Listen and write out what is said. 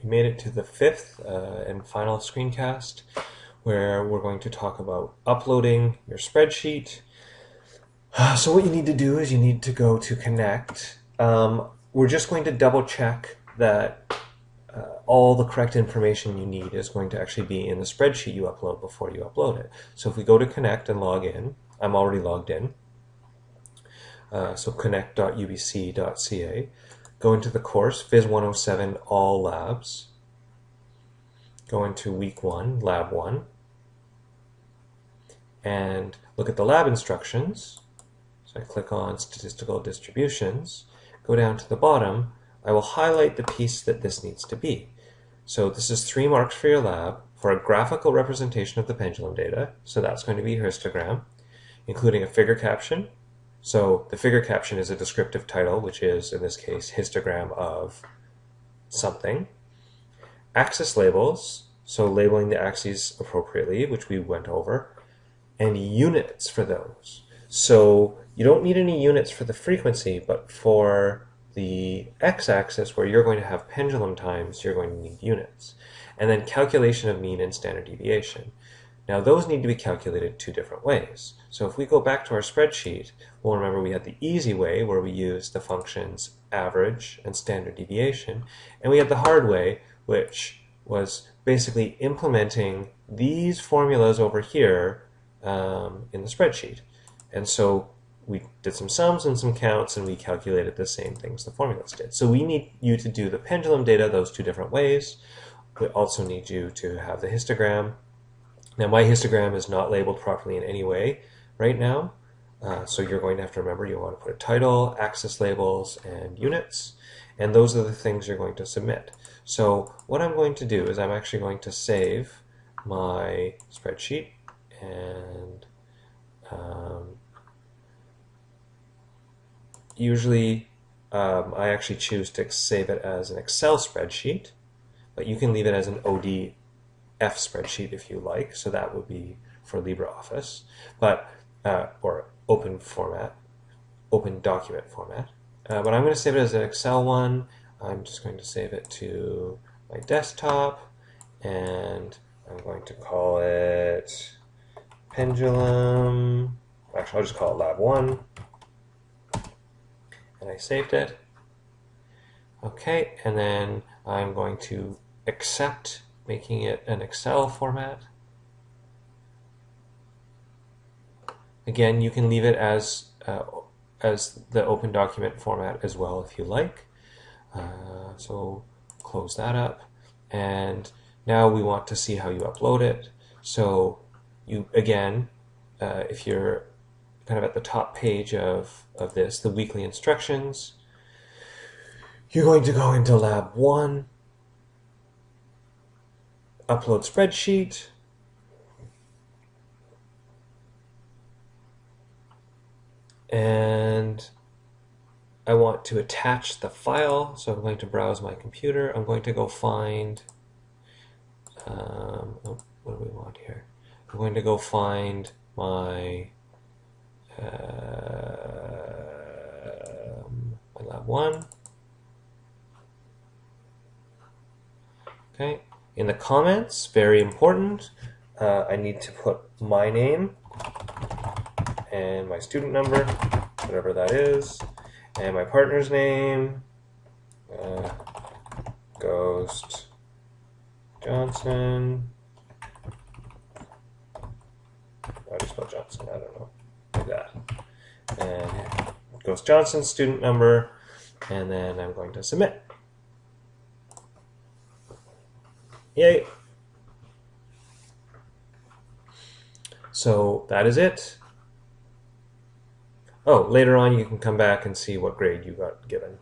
We made it to the fifth and final screencast where we're going to talk about uploading your spreadsheet. So what you need to do is you need to go to Connect. We're just going to double check that all the correct information you need is going to actually be in the spreadsheet you upload before you upload it. So if we go to Connect and log in, I'm already logged in. So connect.ubc.ca. Go into the course, Phys 107, All Labs. Go into Week 1, Lab 1. And look at the lab instructions. So I click on Statistical Distributions. Go down to the bottom. I will highlight the piece that this needs to be. So this is 3 marks for your lab for a graphical representation of the pendulum data. So that's going to be your histogram, including a figure caption. So the figure caption is a descriptive title, which is, in this case, histogram of something. Axis labels, so labeling the axes appropriately, which we went over, and units for those. So you don't need any units for the frequency, but for the x-axis, where you're going to have pendulum times, you're going to need units. And then calculation of mean and standard deviation. Now those need to be calculated 2 different ways. So if we go back to our spreadsheet, we'll remember we had the easy way where we used the functions average and standard deviation, and we had the hard way, which was basically implementing these formulas over here in the spreadsheet. And so we did some sums and some counts, and we calculated the same things the formulas did. So we need you to do the pendulum data those 2 different ways. We also need you to have the histogram. Now my histogram is not labeled properly in any way right now, so you're going to have to remember you want to put a title, axis labels, and units, and those are the things you're going to submit. So what I'm going to do is I'm actually going to save my spreadsheet, and usually I actually choose to save it as an Excel spreadsheet, but you can leave it as an ODF spreadsheet if you like, so that would be for LibreOffice, but or open format, open document format. But I'm going to save it as an Excel one. I'm just going to save it to my desktop, and I'm going to call it Pendulum. Actually, I'll just call it Lab 1. And I saved it. Okay, and then I'm going to accept making it an Excel format. Again, you can leave it as the open document format as well if you like. So close that up, and now we want to see how you upload it. So you, again, if you're kind of at the top page of this, the weekly instructions, you're going to go into Lab 1, upload spreadsheet, and I want to attach the file, so I'm going to browse my computer. I'm going to go find, what do we want here? I'm going to go find my my Lab 1. Okay, in the comments, very important, I need to put my name and my student number, whatever that is, and my partner's name, Ghost Johnson. I just spelled Johnson, I don't know, like that. And Ghost Johnson, student number, and then I'm going to submit. Yay! So that is it. Oh, later on you can come back and see what grade you got given.